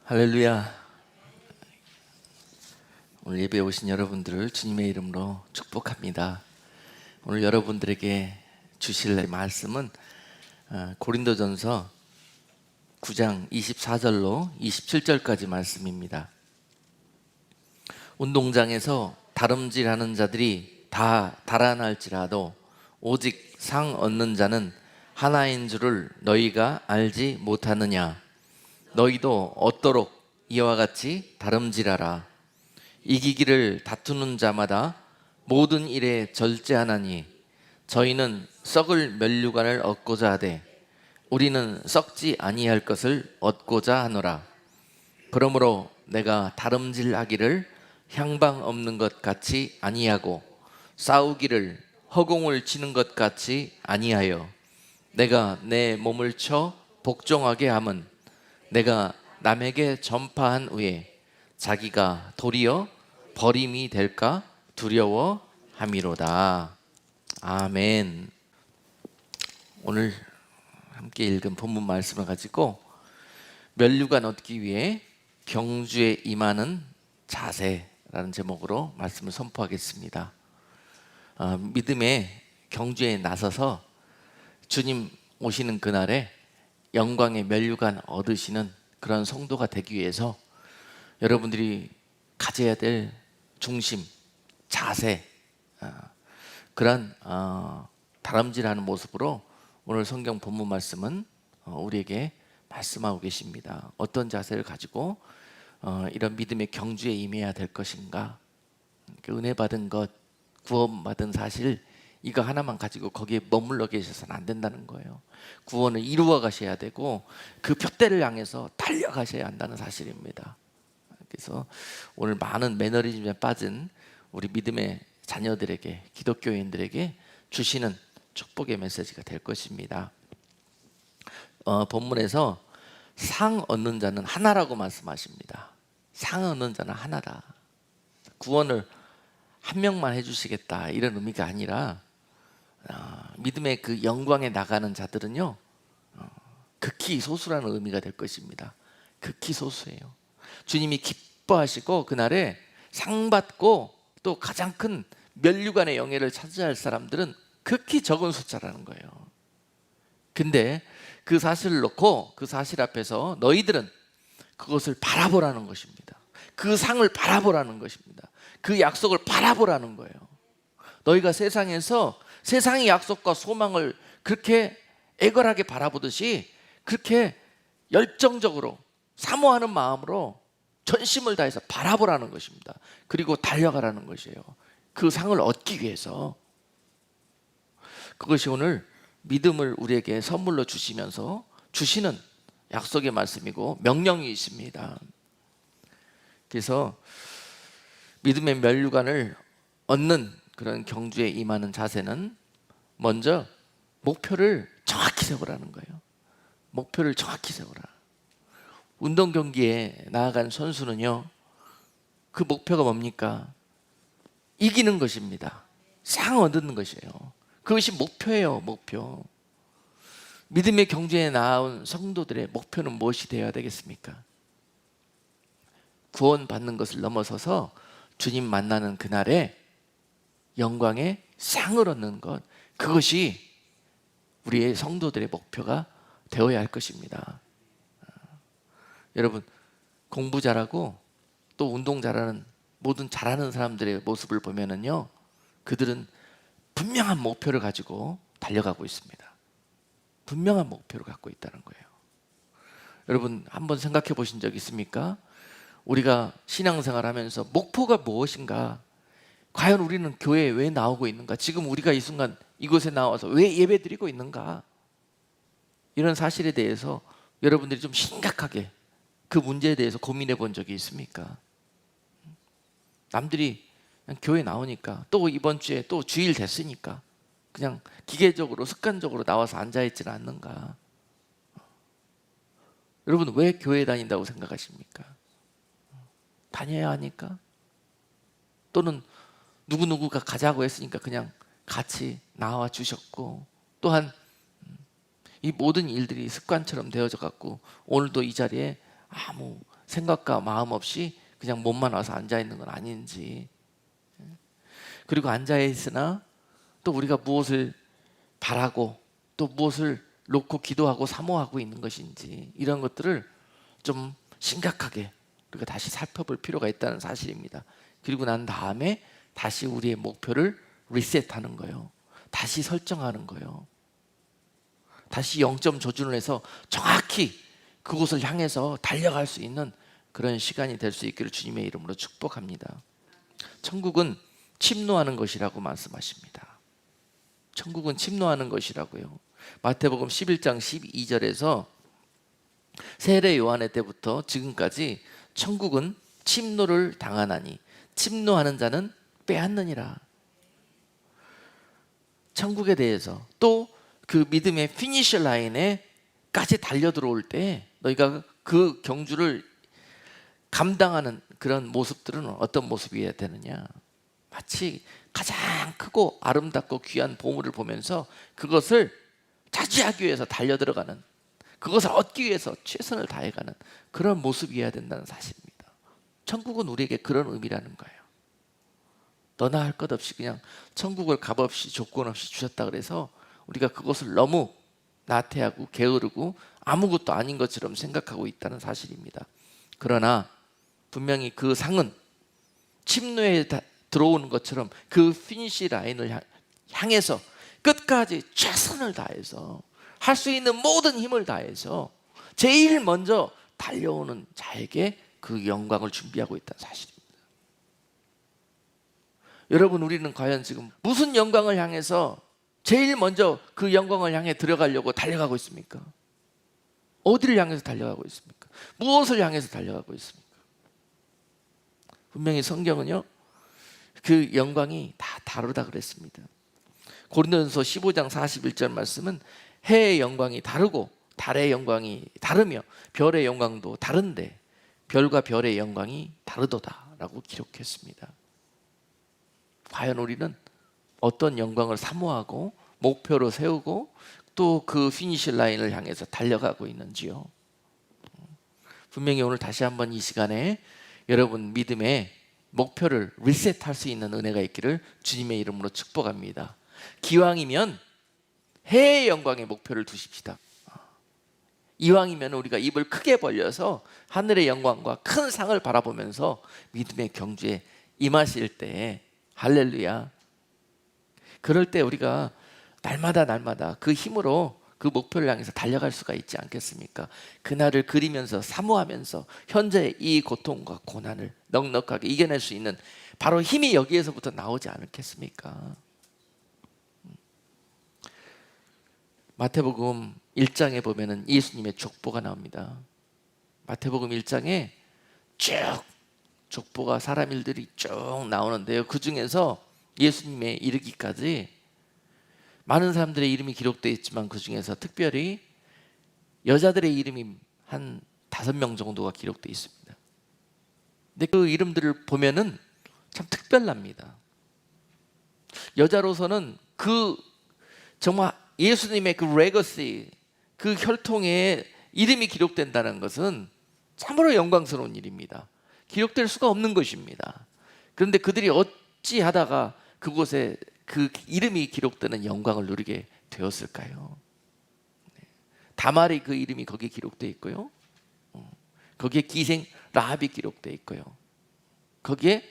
할렐루야. 오늘 예배에 오신 여러분들을 주님의 이름으로 축복합니다. 오늘 여러분들에게 주실 말씀은 고린도전서 9장 24절로 27절까지 말씀입니다. 운동장에서 다름질하는 자들이 다 달아날지라도 오직 상 얻는 자는 하나인 줄을 너희가 알지 못하느냐. 너희도 얻도록 이와 같이 다름질하라. 이기기를 다투는 자마다 모든 일에 절제하나니 저희는 썩을 면류관을 얻고자 하되 우리는 썩지 아니할 것을 얻고자 하노라. 그러므로 내가 다름질하기를 향방 없는 것 같이 아니하고 싸우기를 허공을 치는 것 같이 아니하여 내가 내 몸을 쳐 복종하게 함은 내가 남에게 전파한 후에 자기가 도리어 버림이 될까 두려워함이로다. 아멘. 오늘 함께 읽은 본문 말씀을 가지고 면류관 얻기 위해 경주에 임하는 자세라는 제목으로 말씀을 선포하겠습니다. 믿음의 경주에 나서서 주님 오시는 그날에 영광의 면류관 얻으시는 그런 성도가 되기 위해서 여러분들이 가져야 될 중심, 자세, 그런 다람질하는 모습으로 오늘 성경 본문 말씀은 우리에게 말씀하고 계십니다. 어떤 자세를 가지고 이런 믿음의 경주에 임해야 될 것인가? 은혜 받은 것, 구원받은 사실, 이거 하나만 가지고 거기에 머물러 계셔서는 안 된다는 거예요. 구원을 이루어 가셔야 되고 그 표대를 향해서 달려가셔야 한다는 사실입니다. 그래서 오늘 많은 매너리즘에 빠진 우리 믿음의 자녀들에게, 기독교인들에게 주시는 축복의 메시지가 될 것입니다. 본문에서 상 얻는 자는 하나라고 말씀하십니다. 상 얻는 자는 하나다. 구원을 한 명만 해주시겠다 이런 의미가 아니라 믿음의 그 영광에 나가는 자들은요 극히 소수라는 의미가 될 것입니다. 극히 소수예요. 주님이 기뻐하시고 그날에 상 받고 또 가장 큰 면류관의 영예를 차지할 사람들은 극히 적은 숫자라는 거예요. 근데 그 사실을 놓고 그 사실 앞에서 너희들은 그것을 바라보라는 것입니다. 그 상을 바라보라는 것입니다. 그 약속을 바라보라는 거예요. 너희가 세상에서 세상의 약속과 소망을 그렇게 애걸하게 바라보듯이 그렇게 열정적으로 사모하는 마음으로 전심을 다해서 바라보라는 것입니다. 그리고 달려가라는 것이에요. 그 상을 얻기 위해서. 그것이 오늘 믿음을 우리에게 선물로 주시면서 주시는 약속의 말씀이고 명령이 있습니다. 그래서 믿음의 면류관을 얻는 그런 경주에 임하는 자세는 먼저 목표를 정확히 세우라는 거예요. 목표를 정확히 세우라. 운동 경기에 나아간 선수는요, 그 목표가 뭡니까? 이기는 것입니다. 상 얻는 것이에요. 그것이 목표예요. 목표. 믿음의 경주에 나온 성도들의 목표는 무엇이 되어야 되겠습니까? 구원받는 것을 넘어서서 주님 만나는 그날에 영광의 상을 얻는 것, 그것이 우리의 성도들의 목표가 되어야 할 것입니다. 여러분, 공부 잘하고 또 운동 잘하는 모든 잘하는 사람들의 모습을 보면은요, 그들은 분명한 목표를 가지고 달려가고 있습니다. 분명한 목표를 갖고 있다는 거예요. 여러분, 한번 생각해 보신 적 있습니까? 우리가 신앙생활 하면서 목표가 무엇인가? 과연 우리는 교회에 왜 나오고 있는가? 지금 우리가 이 순간 이곳에 나와서 왜 예배 드리고 있는가? 이런 사실에 대해서 여러분들이 좀 심각하게 그 문제에 대해서 고민해 본 적이 있습니까? 남들이 그냥 교회 나오니까, 또 이번 주에 또 주일 됐으니까 그냥 기계적으로 습관적으로 나와서 앉아있지는 않는가? 여러분, 왜 교회 다닌다고 생각하십니까? 다녀야 하니까? 또는 누구누구가 가자고 했으니까 그냥 같이 나와 주셨고, 또한 이 모든 일들이 습관처럼 되어져 갖고 오늘도 이 자리에 아무 생각과 마음 없이 그냥 몸만 와서 앉아 있는 건 아닌지, 그리고 앉아 있으나 또 우리가 무엇을 바라고 또 무엇을 놓고 기도하고 사모하고 있는 것인지, 이런 것들을 좀 심각하게 우리가 다시 살펴볼 필요가 있다는 사실입니다. 그리고 난 다음에 다시 우리의 목표를 리셋하는 거예요. 다시 설정하는 거예요. 다시 0점 조준을 해서 정확히 그곳을 향해서 달려갈 수 있는 그런 시간이 될 수 있기를 주님의 이름으로 축복합니다. 천국은 침노하는 것이라고 말씀하십니다. 천국은 침노하는 것이라고요. 마태복음 11장 12절에서 세례 요한의 때부터 지금까지 천국은 침노를 당하나니 침노하는 자는 빼앗느니라. 천국에 대해서, 또 그 믿음의 피니시 라인에까지 달려 들어올 때 너희가 그 경주를 감당하는 그런 모습들은 어떤 모습이어야 되느냐? 마치 가장 크고 아름답고 귀한 보물을 보면서 그것을 차지하기 위해서 달려 들어가는, 그것을 얻기 위해서 최선을 다해가는 그런 모습이어야 된다는 사실입니다. 천국은 우리에게 그런 의미라는 거예요. 너나 할 것 없이 그냥 천국을 값없이 조건 없이 주셨다 그래서 우리가 그것을 너무 나태하고 게으르고 아무것도 아닌 것처럼 생각하고 있다는 사실입니다. 그러나 분명히 그 상은 침노에 들어오는 것처럼 그 피니시 라인을 향해서 끝까지 최선을 다해서 할 수 있는 모든 힘을 다해서 제일 먼저 달려오는 자에게 그 영광을 준비하고 있다는 사실입니다. 여러분, 우리는 과연 지금 무슨 영광을 향해서 제일 먼저 그 영광을 향해 들어가려고 달려가고 있습니까? 어디를 향해서 달려가고 있습니까? 무엇을 향해서 달려가고 있습니까? 분명히 성경은요, 그 영광이 다 다르다 그랬습니다. 고린도전서 15장 41절 말씀은 해의 영광이 다르고 달의 영광이 다르며 별의 영광도 다른데 별과 별의 영광이 다르도다 라고 기록했습니다. 과연 우리는 어떤 영광을 사모하고 목표로 세우고 또 그 피니시 라인을 향해서 달려가고 있는지요? 분명히 오늘 다시 한번 이 시간에 여러분 믿음의 목표를 리셋할 수 있는 은혜가 있기를 주님의 이름으로 축복합니다. 기왕이면 해의 영광의 목표를 두십시다. 이왕이면 우리가 입을 크게 벌려서 하늘의 영광과 큰 상을 바라보면서 믿음의 경주에 임하실 때, 할렐루야, 그럴 때 우리가 날마다 그 힘으로 그 목표를 향해서 달려갈 수가 있지 않겠습니까? 그날을 그리면서 사모하면서 현재의 이 고통과 고난을 넉넉하게 이겨낼 수 있는 바로 힘이 여기에서부터 나오지 않겠습니까? 마태복음 1장에 보면은 예수님의 족보가 나옵니다. 마태복음 1장에 쭉 족보가, 사람 일들이 쭉 나오는데요, 그 중에서 예수님의 이르기까지 많은 사람들의 이름이 기록되어 있지만 그 중에서 특별히 여자들의 이름이 한 5명 정도가 기록되어 있습니다. 근데 그 이름들을 보면은 참 특별합니다. 여자로서는 그 정말 예수님의 그 레거시, 그 혈통에 이름이 기록된다는 것은 참으로 영광스러운 일입니다. 기록될 수가 없는 것입니다. 그런데 그들이 어찌하다가 그곳에 그 이름이 기록되는 영광을 누리게 되었을까요? 다말의 그 이름이 거기에 기록되어 있고요, 거기에 기생 라합이 기록되어 있고요, 거기에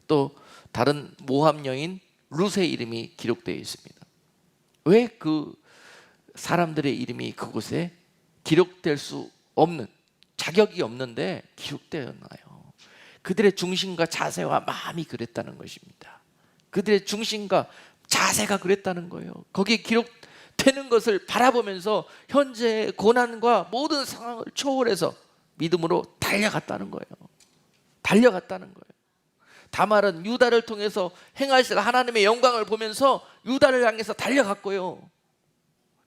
또 다른 모함 여인 룻의 이름이 기록되어 있습니다. 왜 그 사람들의 이름이 그곳에 기록될 수 없는, 자격이 없는데 기록되었나요? 그들의 중심과 자세와 마음이 그랬다는 것입니다. 그들의 중심과 자세가 그랬다는 거예요. 거기에 기록되는 것을 바라보면서 현재의 고난과 모든 상황을 초월해서 믿음으로 달려갔다는 거예요. 달려갔다는 거예요. 다말은 유다를 통해서 행하실 하나님의 영광을 보면서 유다를 향해서 달려갔고요,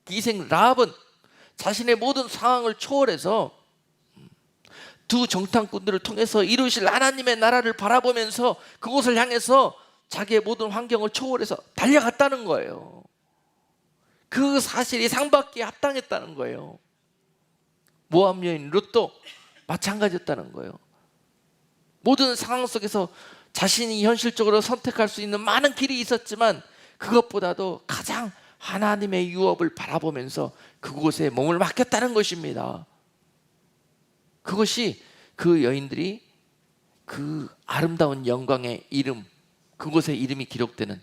기생 라합은 자신의 모든 상황을 초월해서 두 정탐꾼들을 통해서 이루실 하나님의 나라를 바라보면서 그곳을 향해서 자기의 모든 환경을 초월해서 달려갔다는 거예요. 그 사실이 상받기에 합당했다는 거예요. 모함 여인 룻도 마찬가지였다는 거예요. 모든 상황 속에서 자신이 현실적으로 선택할 수 있는 많은 길이 있었지만 그것보다도 가장 하나님의 유업을 바라보면서 그곳에 몸을 맡겼다는 것입니다. 그것이 그 여인들이 그 아름다운 영광의 이름, 그곳에 이름이 기록되는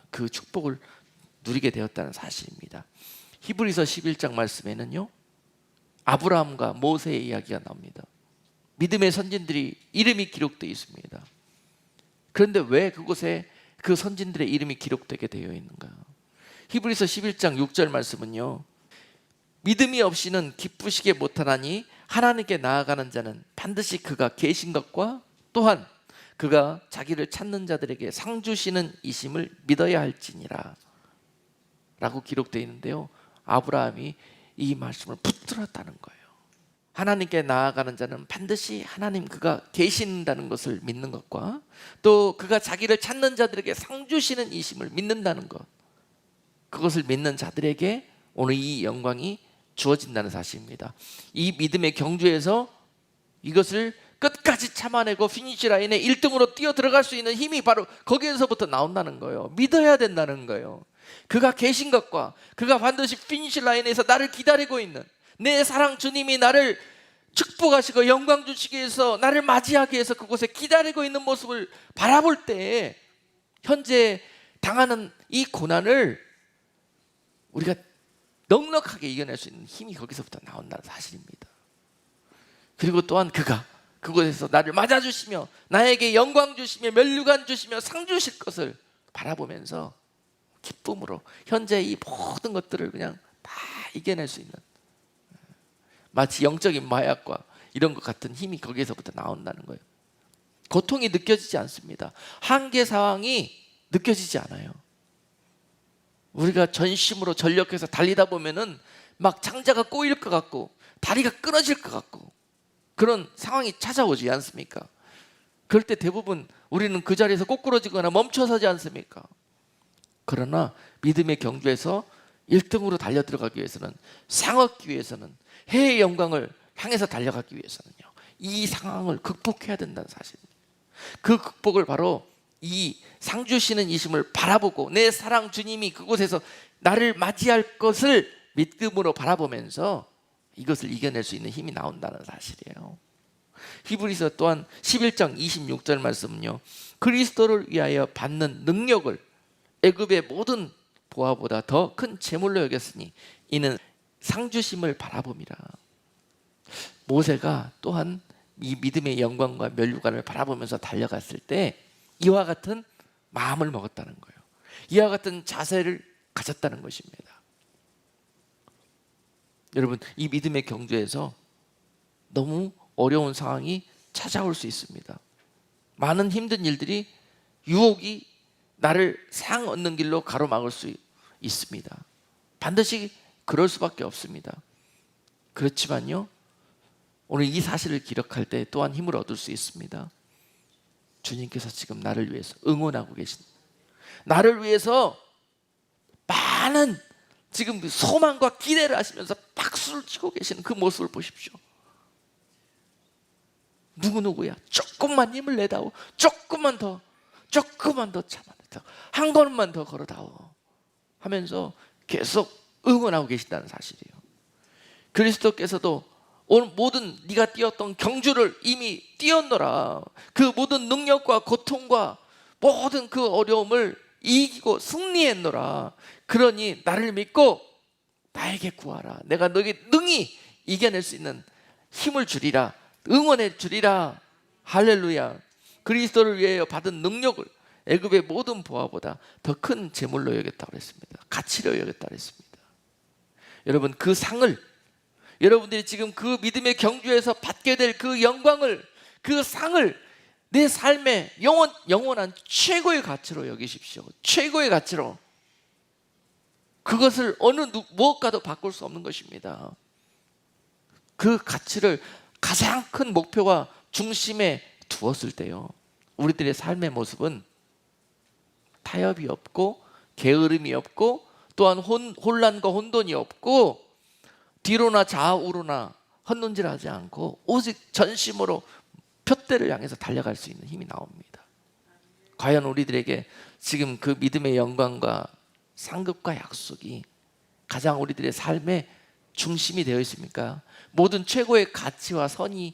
그 축복을 누리게 되었다는 사실입니다. 히브리서 11장 말씀에는요, 아브라함과 모세의 이야기가 나옵니다. 믿음의 선진들이 이름이 기록되어 있습니다. 그런데 왜 그곳에 그 선진들의 이름이 기록되게 되어 있는가? 히브리서 11장 6절 말씀은요, 믿음이 없이는 기쁘시게 못하나니 하나님께 나아가는 자는 반드시 그가 계신 것과 또한 그가 자기를 찾는 자들에게 상 주시는 이심을 믿어야 할지니라 라고 기록되어 있는데요, 아브라함이 이 말씀을 붙들었다는 거예요. 하나님께 나아가는 자는 반드시 하나님 그가 계신다는 것을 믿는 것과 또 그가 자기를 찾는 자들에게 상 주시는 이심을 믿는다는 것, 그것을 믿는 자들에게 오늘 이 영광이 주어진다는 사실입니다. 이 믿음의 경주에서 이것을 끝까지 참아내고 피니시 라인에 1등으로 뛰어 들어갈 수 있는 힘이 바로 거기에서부터 나온다는 거예요. 믿어야 된다는 거예요. 그가 계신 것과 그가 반드시 피니시 라인에서 나를 기다리고 있는 내 사랑 주님이 나를 축복하시고 영광 주시기 위해서 나를 맞이하기 위해서 그곳에 기다리고 있는 모습을 바라볼 때 현재 당하는 이 고난을 우리가 넉넉하게 이겨낼 수 있는 힘이 거기서부터 나온다는 사실입니다. 그리고 또한 그가 그곳에서 나를 맞아주시며 나에게 영광 주시며 면류관 주시며 상 주실 것을 바라보면서 기쁨으로 현재 이 모든 것들을 그냥 다 이겨낼 수 있는, 마치 영적인 마약과 이런 것 같은 힘이 거기에서부터 나온다는 거예요. 고통이 느껴지지 않습니다. 한계 상황이 느껴지지 않아요. 우리가 전심으로 전력해서 달리다 보면은 막 장자가 꼬일 것 같고 다리가 끊어질 것 같고 그런 상황이 찾아오지 않습니까? 그럴 때 대부분 우리는 그 자리에서 꼬꾸러지거나 멈춰서지 않습니까? 그러나 믿음의 경주에서 1등으로 달려 들어가기 위해서는, 상 얻기 위해서는, 해의 영광을 향해서 달려가기 위해서는요, 이 상황을 극복해야 된다는 사실입니다. 그 극복을 바로 이 상 주시는 이심을 바라보고 내 사랑 주님이 그곳에서 나를 맞이할 것을 믿음으로 바라보면서 이것을 이겨낼 수 있는 힘이 나온다는 사실이에요. 히브리서 또한 11장 26절 말씀은요, 그리스도를 위하여 받는 능력을 애굽의 모든 보화보다 더 큰 재물로 여겼으니 이는 상 주심을 바라봄이라. 모세가 또한 이 믿음의 영광과 면류관을 바라보면서 달려갔을 때 이와 같은 마음을 먹었다는 거예요. 이와 같은 자세를 가졌다는 것입니다. 여러분, 이 믿음의 경주에서 너무 어려운 상황이 찾아올 수 있습니다. 많은 힘든 일들이, 유혹이 나를 상 얻는 길로 가로막을 수 있습니다. 반드시 그럴 수밖에 없습니다. 그렇지만요, 오늘 이 사실을 기록할 때 또한 힘을 얻을 수 있습니다. 주님께서 지금 나를 위해서 응원하고 계십니다. 나를 위해서 많은 지금 소망과 기대를 하시면서 박수를 치고 계시는 그 모습을 보십시오. 누구야? 조금만 힘을 내다오. 조금만 더 참아내다오. 한 걸음만 더 걸어다오 하면서 계속 응원하고 계신다는 사실이에요. 그리스도께서도 오늘 모든 네가 뛰었던 경주를 이미 뛰었노라. 그 모든 능력과 고통과 모든 그 어려움을 이기고 승리했노라. 그러니 나를 믿고 나에게 구하라. 내가 너에게 능히 이겨낼 수 있는 힘을 주리라. 응원해 주리라. 할렐루야. 그리스도를 위하여 받은 능력을 애굽의 모든 보화보다 더 큰 재물로 여겼다고 그랬습니다. 가치로 여겼다고 그랬습니다. 여러분, 그 상을, 여러분들이 지금 그 믿음의 경주에서 받게 될 그 영광을, 그 상을 내 삶의 영원한 최고의 가치로 여기십시오. 최고의 가치로. 그것을 어느 무엇과도 바꿀 수 없는 것입니다. 그 가치를 가장 큰 목표와 중심에 두었을 때요, 우리들의 삶의 모습은 타협이 없고 게으름이 없고 또한 혼란과 혼돈이 없고 뒤로나 좌우로나 헛눈질하지 않고 오직 전심으로 표대를 향해서 달려갈 수 있는 힘이 나옵니다. 과연 우리들에게 지금 그 믿음의 영광과 상급과 약속이 가장 우리들의 삶의 중심이 되어 있습니까? 모든 최고의 가치와 선의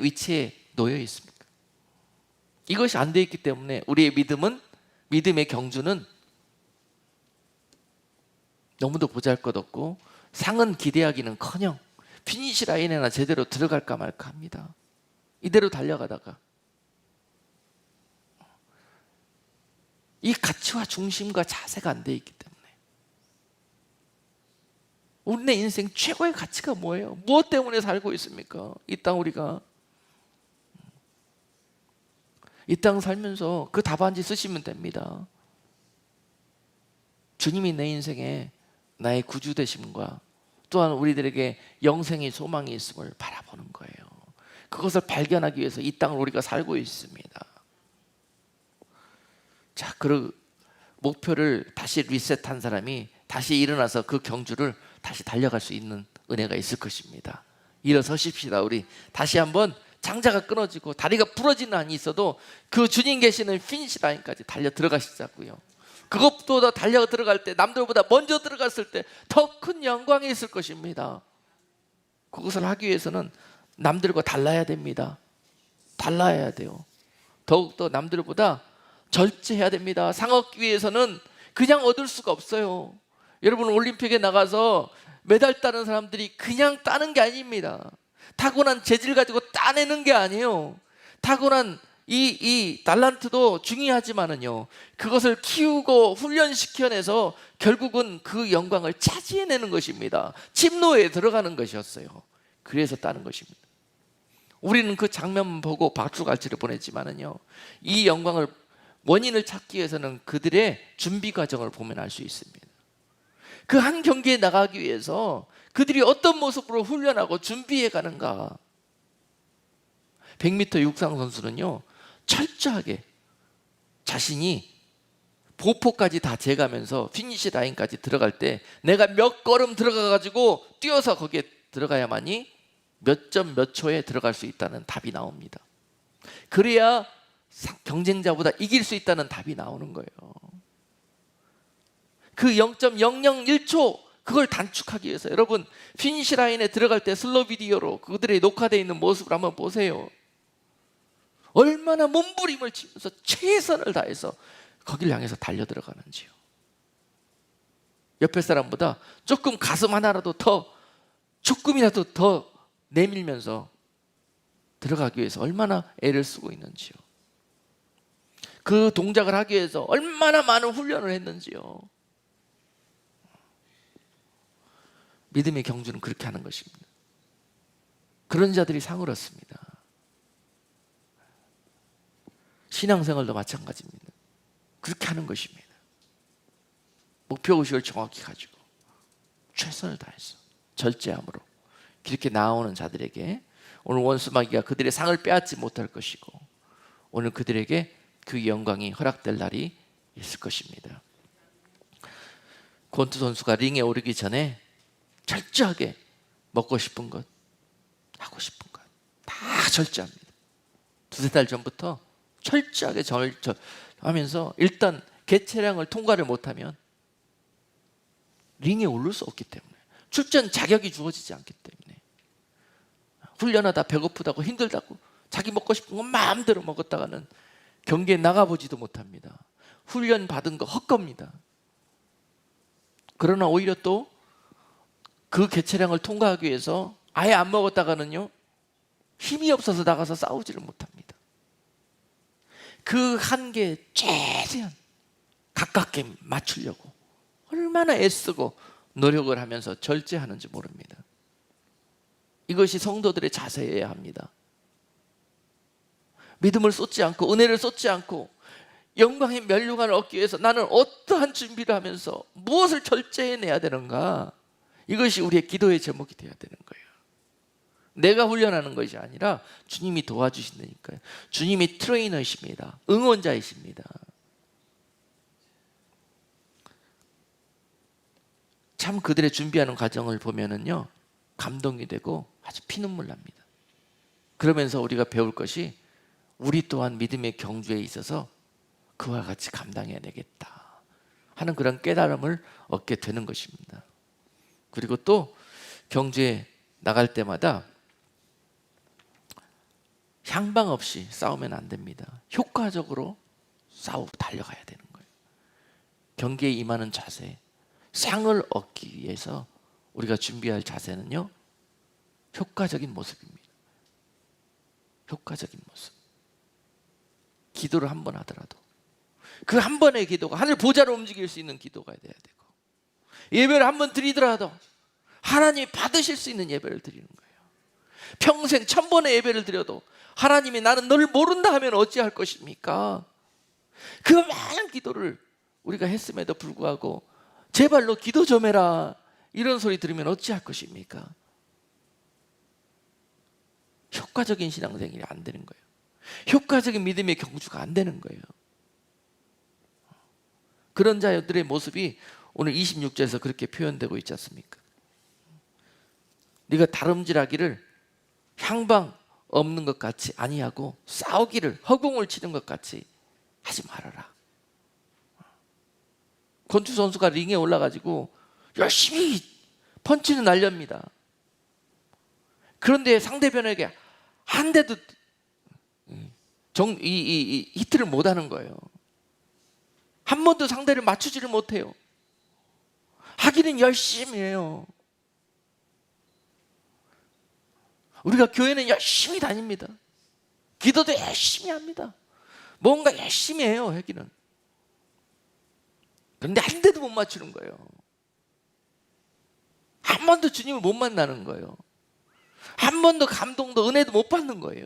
위치에 놓여 있습니까? 이것이 안 되어 있기 때문에 우리의 믿음의 경주는 너무도 보잘것없고 상은 기대하기는커녕 피니시 라인에나 제대로 들어갈까 말까 합니다. 이대로 달려가다가 이 가치와 중심과 자세가 안 돼 있기 때문에 우리네 인생 최고의 가치가 뭐예요? 무엇 때문에 살고 있습니까? 이 땅 우리가 이 땅 살면서 그 답안지 쓰시면 됩니다. 주님이 내 인생에 나의 구주 되심과 또한 우리들에게 영생의 소망이 있음을 바라보는 거예요. 그것을 발견하기 위해서 이 땅을 우리가 살고 있습니다. 자, 그 목표를 다시 리셋한 사람이 다시 일어나서 그 경주를 다시 달려갈 수 있는 은혜가 있을 것입니다. 일어서십시다. 우리 다시 한번 장자가 끊어지고 다리가 부러지는 한이 있어도 그 주님 계시는 피니시 라인까지 달려 들어가시자고요. 그것보다 달려 들어갈 때 남들보다 먼저 들어갔을 때 더 큰 영광이 있을 것입니다. 그것을 하기 위해서는 남들과 달라야 됩니다. 달라야 돼요. 더욱더 남들보다 절제해야 됩니다. 상 얻기 위해서는 그냥 얻을 수가 없어요. 여러분, 올림픽에 나가서 메달 따는 사람들이 그냥 따는 게 아닙니다. 타고난 재질 가지고 따내는 게 아니에요. 타고난 이 달란트도 중요하지만은요, 그것을 키우고 훈련시켜내서 결국은 그 영광을 차지해내는 것입니다. 침노에 들어가는 것이었어요. 그래서 따는 것입니다. 우리는 그 장면 보고 박수갈채를 보냈지만은요, 이 영광을 원인을 찾기 위해서는 그들의 준비 과정을 보면 알 수 있습니다. 그 한 경기에 나가기 위해서 그들이 어떤 모습으로 훈련하고 준비해 가는가. 100m 육상 선수는요, 철저하게 자신이 보포까지 다 재가면서 피니시 라인까지 들어갈 때 내가 몇 걸음 들어가 가지고 뛰어서 거기에 들어가야만이 몇 점 몇 초에 들어갈 수 있다는 답이 나옵니다. 그래야 경쟁자보다 이길 수 있다는 답이 나오는 거예요. 그 0.001초 그걸 단축하기 위해서 여러분, 피니시 라인에 들어갈 때 슬로 비디오로 그들의 녹화되어 있는 모습을 한번 보세요. 얼마나 몸부림을 치면서 최선을 다해서 거기를 향해서 달려 들어가는지요. 옆에 사람보다 조금 가슴 하나라도 더, 조금이라도 더 내밀면서 들어가기 위해서 얼마나 애를 쓰고 있는지요. 그 동작을 하기 위해서 얼마나 많은 훈련을 했는지요. 믿음의 경주는 그렇게 하는 것입니다. 그런 자들이 상을 얻습니다. 신앙생활도 마찬가지입니다. 그렇게 하는 것입니다. 목표의식을 정확히 가지고 최선을 다해서 절제함으로 그렇게 나아오는 자들에게 오늘 원수마귀가 그들의 상을 빼앗지 못할 것이고 오늘 그들에게 그 영광이 허락될 날이 있을 것입니다. 권투 선수가 링에 오르기 전에 철저하게 먹고 싶은 것, 하고 싶은 것 다 절제합니다. 2-3달 전부터 철저하게 하면서 일단 개체량을 통과를 못하면 링에 오를 수 없기 때문에, 출전 자격이 주어지지 않기 때문에, 훈련하다 배고프다고 힘들다고 자기 먹고 싶은 건 마음대로 먹었다가는 경기에 나가보지도 못합니다. 훈련 받은 거 헛겁니다. 그러나 오히려 또 그 개체량을 통과하기 위해서 아예 안 먹었다가는요, 힘이 없어서 나가서 싸우지를 못합니다. 그 한계에 최대한 가깝게 맞추려고 얼마나 애쓰고 노력을 하면서 절제하는지 모릅니다. 이것이 성도들의 자세여야 합니다. 믿음을 쏟지 않고 은혜를 쏟지 않고 영광의 멸류관을 얻기 위해서 나는 어떠한 준비를 하면서 무엇을 절제해내야 되는가? 이것이 우리의 기도의 제목이 되어야 되는 거예요. 내가 훈련하는 것이 아니라 주님이 도와주신다니까요. 주님이 트레이너이십니다. 응원자이십니다. 참 그들의 준비하는 과정을 보면은요, 감동이 되고 아주 피눈물 납니다. 그러면서 우리가 배울 것이 우리 또한 믿음의 경주에 있어서 그와 같이 감당해야 되겠다 하는 그런 깨달음을 얻게 되는 것입니다. 그리고 또 경주에 나갈 때마다 향방 없이 싸우면 안 됩니다. 효과적으로 싸우고 달려가야 되는 거예요. 경기에 임하는 자세, 상을 얻기 위해서 우리가 준비할 자세는요, 효과적인 모습입니다. 효과적인 모습. 기도를 한 번 하더라도 그 한 번의 기도가 하늘 보좌로 움직일 수 있는 기도가 돼야 되고, 예배를 한 번 드리더라도 하나님이 받으실 수 있는 예배를 드리는 거예요. 평생 1000번의 예배를 드려도 하나님이 나는 너를 모른다 하면 어찌할 것입니까? 그 많은 기도를 우리가 했음에도 불구하고 제발 너 기도 좀 해라 이런 소리 들으면 어찌할 것입니까? 효과적인 신앙생활이 안 되는 거예요. 효과적인 믿음의 경주가 안 되는 거예요. 그런 자들의 모습이 오늘 26절에서 그렇게 표현되고 있지 않습니까? 네가 다름질하기를 향방 없는 것 같이 아니하고 싸우기를 허공을 치는 것 같이 하지 말아라. 권투 선수가 링에 올라가지고 열심히 펀치는 날렵니다. 그런데 상대편에게 한 대도 히트를 못하는 거예요. 한 번도 상대를 맞추지를 못해요. 하기는 열심히 해요. 우리가 교회는 열심히 다닙니다. 기도도 열심히 합니다. 뭔가 열심히 해요, 하기는. 그런데 한 대도 못 맞추는 거예요. 한 번도 주님을 못 만나는 거예요. 한 번도 감동도 은혜도 못 받는 거예요.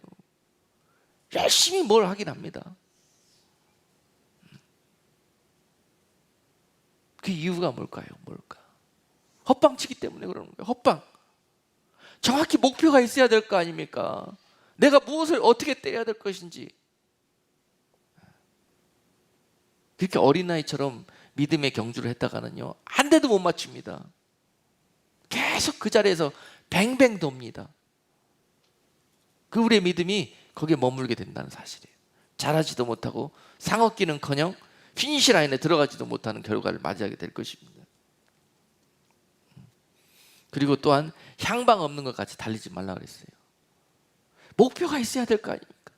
열심히 뭘 하긴 합니다. 그 이유가 뭘까요? 뭘까? 헛방치기 때문에 그러는 거예요. 헛방. 정확히 목표가 있어야 될 거 아닙니까? 내가 무엇을 어떻게 때려야 될 것인지. 그렇게 어린아이처럼 믿음의 경주를 했다가는요, 한 대도 못 맞춥니다. 계속 그 자리에서 뱅뱅 돕니다. 그 우리의 믿음이 거기에 머물게 된다는 사실이에요. 잘하지도 못하고 상 얻기는커녕 피니시 라인에 들어가지도 못하는 결과를 맞이하게 될 것입니다. 그리고 또한 향방 없는 것 같이 달리지 말라 그랬어요. 목표가 있어야 될 거 아닙니까?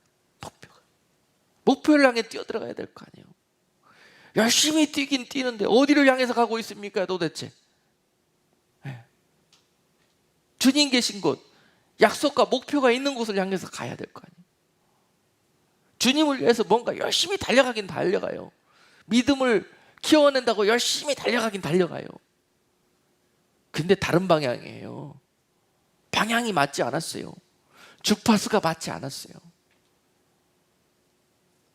목표를 향해 뛰어들어가야 될 거 아니에요. 열심히 뛰긴 뛰는데 어디를 향해서 가고 있습니까 도대체? 주님 계신 곳, 약속과 목표가 있는 곳을 향해서 가야 될 거 아니에요. 주님을 위해서 뭔가 열심히 달려가긴 달려가요. 믿음을 키워낸다고 열심히 달려가긴 달려가요. 근데 다른 방향이에요. 방향이 맞지 않았어요. 주파수가 맞지 않았어요.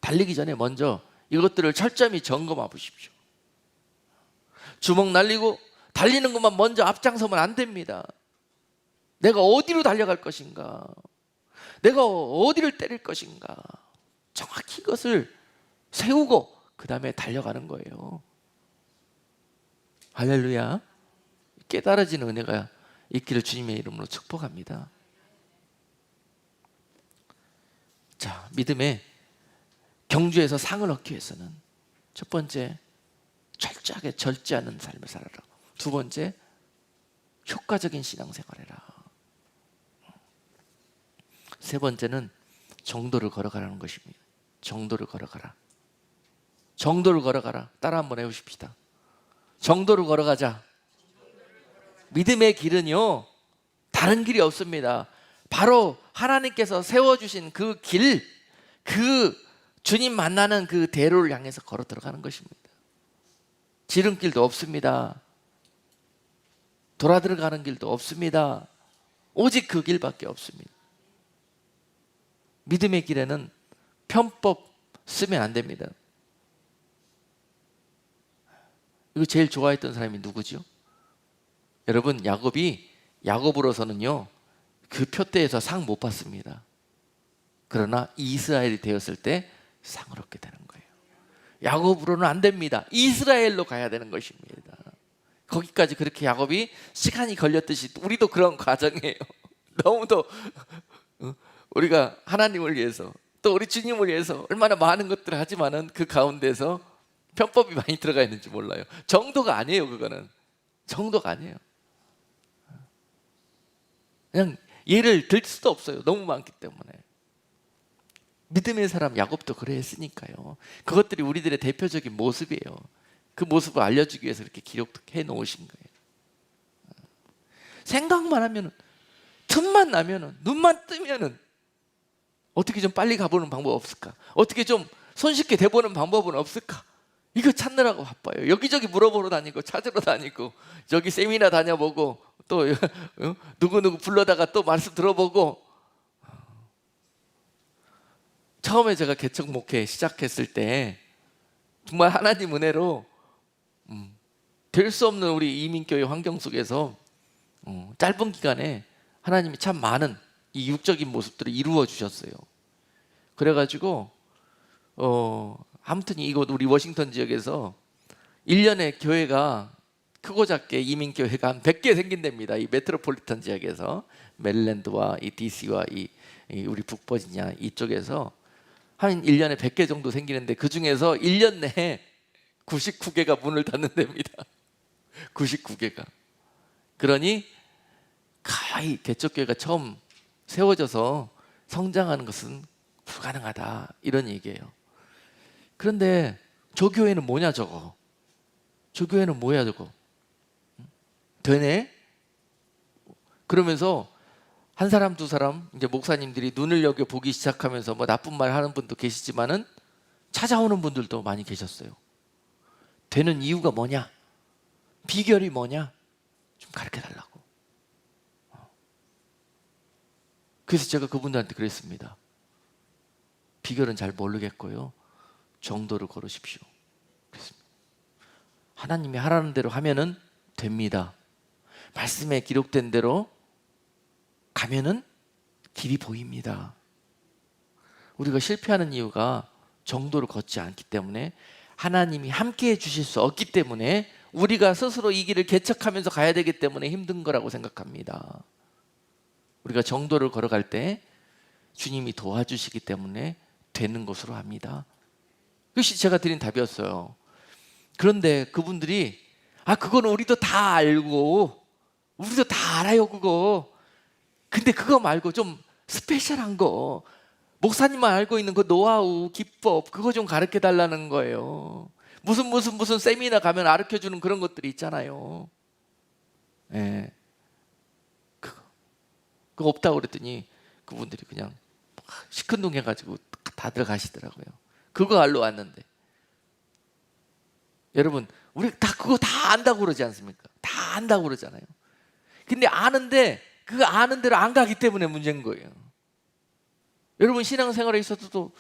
달리기 전에 먼저 이것들을 철저히 점검해 보십시오. 주먹 날리고 달리는 것만 먼저 앞장서면 안 됩니다. 내가 어디로 달려갈 것인가? 내가 어디를 때릴 것인가? 정확히 이것을 세우고 그 다음에 달려가는 거예요. 할렐루야. 깨달아지는 은혜가 있기를 주님의 이름으로 축복합니다. 자, 믿음의 경주에서 상을 얻기 위해서는 첫 번째, 철저하게 절제하는 삶을 살아라. 두 번째, 효과적인 신앙생활해라. 세 번째는 정도를 걸어가라는 것입니다. 정도를 걸어가라. 정도를 걸어가라. 따라 한번 해보십시다. 정도를 걸어가자. 믿음의 길은요, 다른 길이 없습니다. 바로 하나님께서 세워주신 그 길, 그 주님 만나는 그 대로를 향해서 걸어 들어가는 것입니다. 지름길도 없습니다. 돌아 들어가는 길도 없습니다. 오직 그 길밖에 없습니다. 믿음의 길에는 편법 쓰면 안 됩니다. 이거 제일 좋아했던 사람이 누구죠? 여러분, 야곱으로서는요, 그 표대에서 상 못 받습니다. 그러나 이스라엘이 되었을 때 상을 얻게 되는 거예요. 야곱으로는 안 됩니다. 이스라엘로 가야 되는 것입니다. 거기까지 그렇게 야곱이 시간이 걸렸듯이 우리도 그런 과정이에요. 너무도 우리가 하나님을 위해서 또 우리 주님을 위해서 얼마나 많은 것들을 하지만은 그 가운데서 편법이 많이 들어가 있는지 몰라요. 정도가 아니에요. 그거는 정도가 아니에요. 그냥 예를 들 수도 없어요. 너무 많기 때문에. 믿음의 사람 야곱도 그래 했으니까요. 그것들이 우리들의 대표적인 모습이에요. 그 모습을 알려주기 위해서 이렇게 기록해 놓으신 거예요. 생각만 하면은, 틈만 나면은, 눈만 뜨면은 어떻게 좀 빨리 가보는 방법 없을까? 어떻게 좀 손쉽게 돼보는 방법은 없을까? 이거 찾느라고 바빠요. 여기저기 물어보러 다니고 찾으러 다니고 저기 세미나 다녀보고 또 누구누구 불러다가 또 말씀 들어보고. 처음에 제가 개척 목회 시작했을 때 정말 하나님 은혜로 될 수 없는 우리 이민교회 환경 속에서 짧은 기간에 하나님이 참 많은 이 육적인 모습들을 이루어 주셨어요. 그래가지고 아무튼 이곳 우리 워싱턴 지역에서 1년에 교회가 크고 작게 이민교회가 한 100개 생긴답니다. 이 메트로폴리탄 지역에서 메릴랜드와 이 DC와 이 우리 북버지니아 이쪽에서 한 1년에 100개 정도 생기는데 그 중에서 1년 내에 99개가 문을 닫는답니다. 99개가. 그러니 거의 개척교회가 처음 세워져서 성장하는 것은 불가능하다 이런 얘기예요. 그런데 저 교회는 뭐냐 저거? 저 교회는 뭐야 저거? 되네? 그러면서 한 사람 두 사람 이제 목사님들이 눈을 여겨 보기 시작하면서 뭐 나쁜 말 하는 분도 계시지만은 찾아오는 분들도 많이 계셨어요. 되는 이유가 뭐냐? 비결이 뭐냐? 좀 가르쳐 달라고. 그래서 제가 그분들한테 그랬습니다. 비결은 잘 모르겠고요. 정도를 걸으십시오. 그랬습니다. 하나님이 하라는 대로 하면은 됩니다. 말씀에 기록된 대로 가면은 길이 보입니다. 우리가 실패하는 이유가 정도를 걷지 않기 때문에, 하나님이 함께해 주실 수 없기 때문에 우리가 스스로 이 길을 개척하면서 가야 되기 때문에 힘든 거라고 생각합니다. 우리가 정도를 걸어갈 때 주님이 도와주시기 때문에 되는 것으로 합니다. 그것이 제가 드린 답이었어요. 그런데 그분들이 그거는 우리도 다 알고 우리도 다 알아요 그거. 근데 그거 말고 좀 스페셜한 거, 목사님만 알고 있는 그 노하우, 기법, 그거 좀 가르쳐 달라는 거예요. 무슨 세미나 가면 가르쳐 주는 그런 것들이 있잖아요. 예. 그거 없다고 그랬더니 그분들이 그냥 시큰둥해가지고 다들 가시더라고요. 그거 알러 왔는데. 여러분, 우리 다 그거 다 안다고 그러지 않습니까? 다 안다고 그러잖아요. 근데 아는데 그 아는 대로 안 가기 때문에 문제인 거예요. 여러분 신앙생활에 있어서도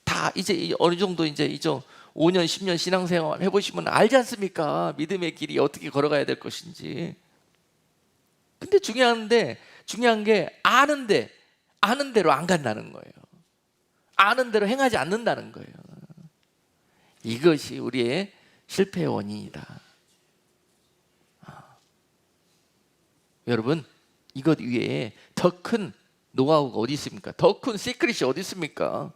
다 이제 어느 정도 이제 5년 10년 신앙생활 해보시면 알지 않습니까? 믿음의 길이 어떻게 걸어가야 될 것인지. 근데 중요한 게 아는 대로 안 간다는 거예요. 아는 대로 행하지 않는다는 거예요. 이것이 우리의 실패의 원인이다. 여러분, 이것 위에 더 큰 노하우가 어디 있습니까? 더 큰 시크릿이 어디 있습니까?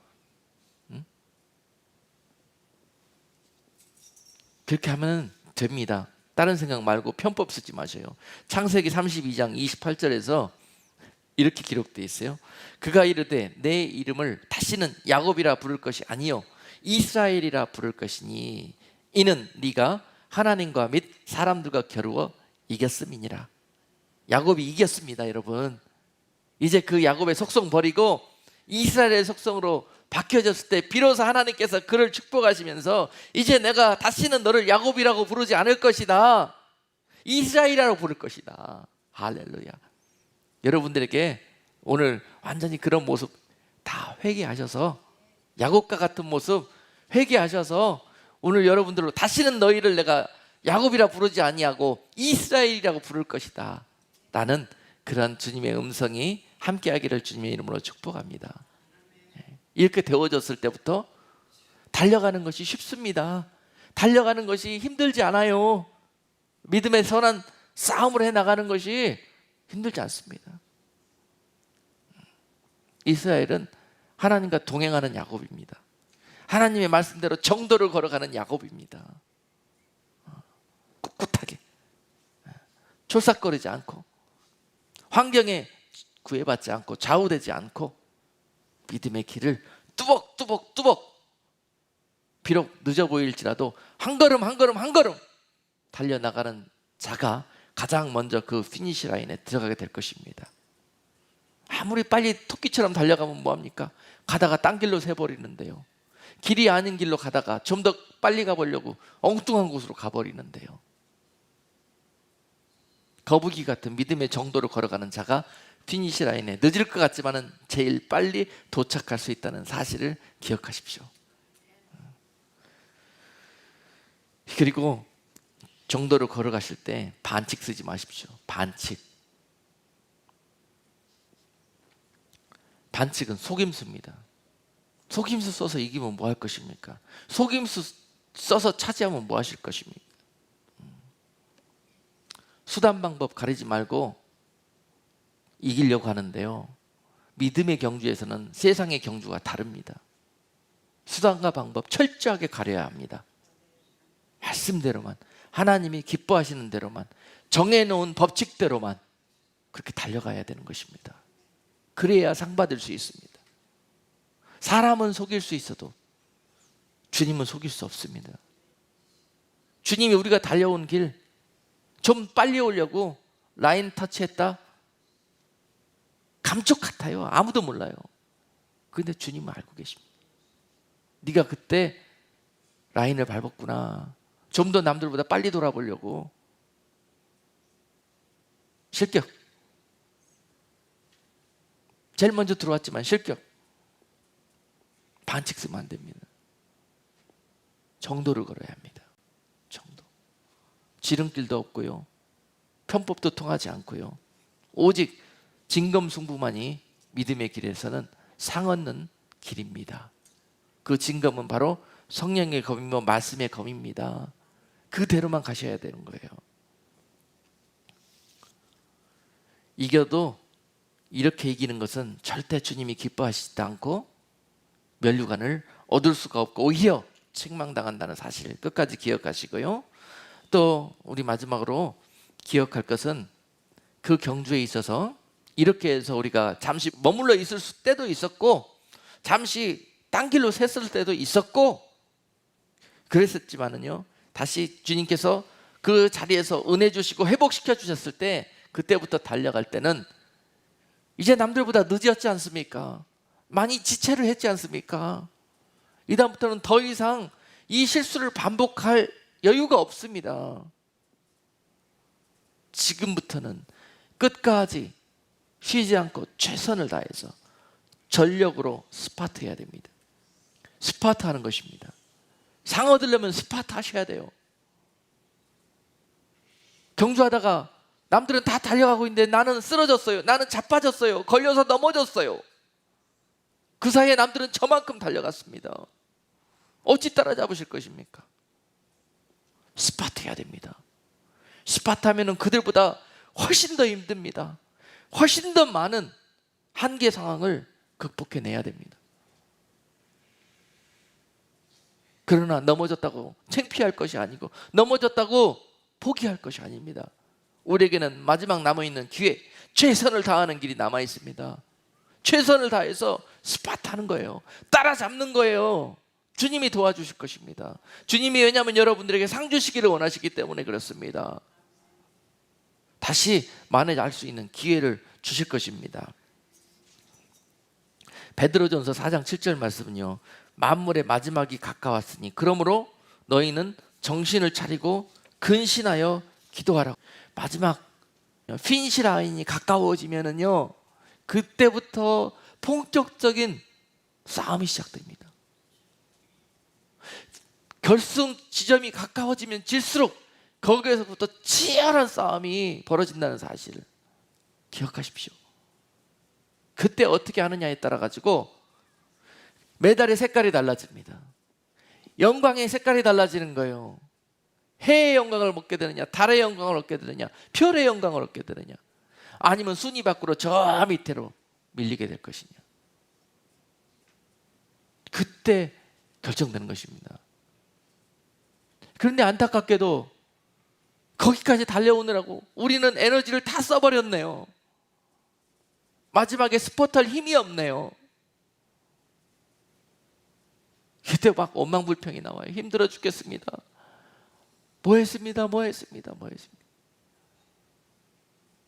그렇게 하면 됩니다. 다른 생각 말고 편법 쓰지 마세요. 창세기 32장 28절에서 이렇게 기록되어 있어요. 그가 이르되 내 이름을 다시는 야곱이라 부를 것이 아니요 이스라엘이라 부를 것이니 이는 네가 하나님과 및 사람들과 겨루어 이겼음이니라. 야곱이 이겼습니다. 여러분, 이제 그 야곱의 속성 버리고 이스라엘의 속성으로 바뀌어졌을 때 비로소 하나님께서 그를 축복하시면서 이제 내가 다시는 너를 야곱이라고 부르지 않을 것이다, 이스라엘이라고 부를 것이다. 할렐루야. 여러분들에게 오늘 완전히 그런 모습 다 회개하셔서, 야곱과 같은 모습 회개하셔서 오늘 여러분들로 다시는 너희를 내가 야곱이라 부르지 아니하고 이스라엘이라고 부를 것이다 라는 그런 주님의 음성이 함께하기를 주님의 이름으로 축복합니다. 이렇게 되어졌을 때부터 달려가는 것이 쉽습니다. 달려가는 것이 힘들지 않아요. 믿음의 선한 싸움을 해나가는 것이 힘들지 않습니다. 이스라엘은 하나님과 동행하는 야곱입니다. 하나님의 말씀대로 정도를 걸어가는 야곱입니다. 꿋꿋하게 촐싹거리지 않고 환경에 구애받지 않고 좌우되지 않고 믿음의 길을 뚜벅뚜벅뚜벅 비록 늦어 보일지라도 한 걸음 한 걸음 한 걸음 달려나가는 자가 가장 먼저 그 피니시 라인에 들어가게 될 것입니다. 아무리 빨리 토끼처럼 달려가면 뭐합니까? 가다가 딴 길로 새버리는데요. 길이 아닌 길로 가다가 좀 더 빨리 가보려고 엉뚱한 곳으로 가버리는데요. 거북이 같은 믿음의 정도를 걸어가는 자가 피니시 라인에 늦을 것 같지만은 제일 빨리 도착할 수 있다는 사실을 기억하십시오. 그리고 정도를 걸어가실 때 반칙 쓰지 마십시오. 반칙은 속임수입니다. 속임수 써서 이기면 뭐 할 것입니까? 속임수 써서 차지하면 뭐 하실 것입니까? 수단 방법 가리지 말고 이기려고 하는데요, 믿음의 경주에서는 세상의 경주가 다릅니다. 수단과 방법 철저하게 가려야 합니다. 말씀대로만, 하나님이 기뻐하시는 대로만, 정해놓은 법칙대로만 그렇게 달려가야 되는 것입니다. 그래야 상 받을 수 있습니다. 사람은 속일 수 있어도 주님은 속일 수 없습니다. 주님이 우리가 달려온 길 좀 빨리 오려고 라인 터치했다? 감쪽 같아요. 아무도 몰라요. 그런데 주님은 알고 계십니다. 네가 그때 라인을 밟았구나. 좀 더 남들보다 빨리 돌아보려고. 실격. 제일 먼저 들어왔지만 실격. 반칙 쓰면 안 됩니다. 정도를 걸어야 합니다. 정도. 지름길도 없고요, 편법도 통하지 않고요, 오직 진검승부만이 믿음의 길에서는 상 얻는 길입니다. 그 진검은 바로 성령의 검이며 말씀의 검입니다. 그대로만 가셔야 되는 거예요. 이겨도 이렇게 이기는 것은 절대 주님이 기뻐하시지 않고 면류관을 얻을 수가 없고 오히려 책망당한다는 사실 끝까지 기억하시고요. 또 우리 마지막으로 기억할 것은 그 경주에 있어서 이렇게 해서 우리가 잠시 머물러 있을 때도 있었고 잠시 딴 길로 샜을 때도 있었고 그랬었지만은요, 다시 주님께서 그 자리에서 은혜 주시고 회복시켜 주셨을 때 그때부터 달려갈 때는 이제 남들보다 늦었지 않습니까? 많이 지체를 했지 않습니까? 이 다음부터는 더 이상 이 실수를 반복할 여유가 없습니다. 지금부터는 끝까지 쉬지 않고 최선을 다해서 전력으로 스파트 해야 됩니다. 스파트 하는 것입니다. 상 얻으려면 스파트 하셔야 돼요. 경주하다가 남들은 다 달려가고 있는데 나는 쓰러졌어요. 나는 자빠졌어요. 걸려서 넘어졌어요. 그 사이에 남들은 저만큼 달려갔습니다. 어찌 따라잡으실 것입니까? 스파트 해야 됩니다. 스파트 하면은 그들보다 훨씬 더 힘듭니다. 훨씬 더 많은 한계 상황을 극복해내야 됩니다. 그러나 넘어졌다고 창피할 것이 아니고 넘어졌다고 포기할 것이 아닙니다. 우리에게는 마지막 남아있는 기회, 최선을 다하는 길이 남아있습니다. 최선을 다해서 스파트하는 거예요. 따라잡는 거예요. 주님이 도와주실 것입니다. 주님이 왜냐하면 여러분들에게 상 주시기를 원하시기 때문에 그렇습니다. 다시 만회할 수 있는 기회를 주실 것입니다. 베드로전서 4장 7절 말씀은요, 만물의 마지막이 가까웠으니 그러므로 너희는 정신을 차리고 근신하여 기도하라. 마지막 피니시 라인이 가까워지면은요, 그때부터 본격적인 싸움이 시작됩니다. 결승 지점이 가까워지면 질수록 거기에서부터 치열한 싸움이 벌어진다는 사실을 기억하십시오. 그때 어떻게 하느냐에 따라 가지고 메달의 색깔이 달라집니다. 영광의 색깔이 달라지는 거예요. 해의 영광을 얻게 되느냐, 달의 영광을 얻게 되느냐, 별의 영광을 얻게 되느냐, 아니면 순위 밖으로 저 밑으로 밀리게 될 것이냐. 그때 결정되는 것입니다. 그런데 안타깝게도 거기까지 달려오느라고 우리는 에너지를 다 써버렸네요. 마지막에 스포트할 힘이 없네요. 그때 막 원망불평이 나와요. 힘들어 죽겠습니다. 뭐 했습니다.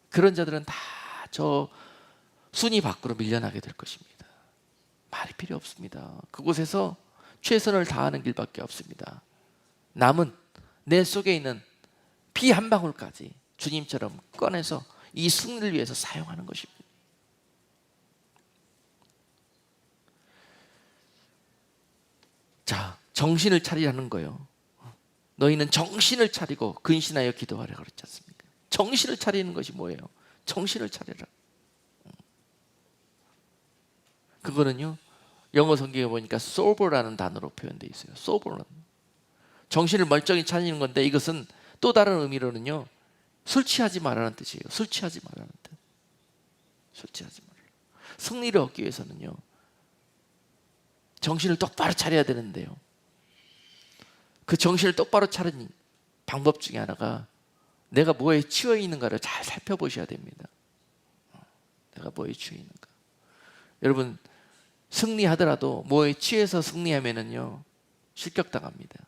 그런 자들은 다 저 순위 밖으로 밀려나게 될 것입니다. 말이 필요 없습니다. 그곳에서 최선을 다하는 길밖에 없습니다. 남은 내 속에 있는 피 한 방울까지 주님처럼 꺼내서 이 승리를 위해서 사용하는 것입니다. 자, 정신을 차리라는 거예요. 너희는 정신을 차리고 근신하여 기도하라 그랬지 않습니까? 정신을 차리는 것이 뭐예요? 정신을 차려라. 그거는요, 영어 성경에 보니까 sober라는 단어로 표현되어 있어요. sober는 정신을 멀쩡히 차리는 건데, 이것은 또 다른 의미로는요, 술 취하지 말라는 뜻이에요. 술 취하지 말라는 뜻. 술 취하지 말라. 승리를 얻기 위해서는요, 정신을 똑바로 차려야 되는데요, 그 정신을 똑바로 차리는 방법 중에 하나가 내가 뭐에 치여 있는가를 잘 살펴보셔야 됩니다. 내가 뭐에 치여 있는가. 여러분, 승리하더라도 뭐에 취해서 승리하면은요, 실격당합니다.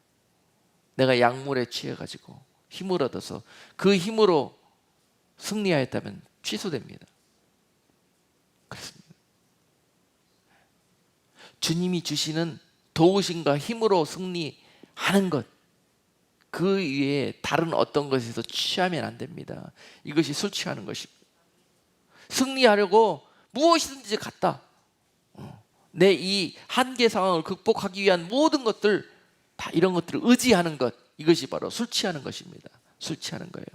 내가 약물에 취해가지고 힘을 얻어서 그 힘으로 승리하였다면 취소됩니다. 그렇습니다. 주님이 주시는 도우심과 힘으로 승리하는 것, 그 위에 다른 어떤 것에서 취하면 안 됩니다. 이것이 술 취하는 것입니다. 승리하려고 무엇이든지 갖다 내 이 한계 상황을 극복하기 위한 모든 것들, 다 이런 것들을 의지하는 것, 이것이 바로 술 취하는 것입니다. 술 취하는 거예요.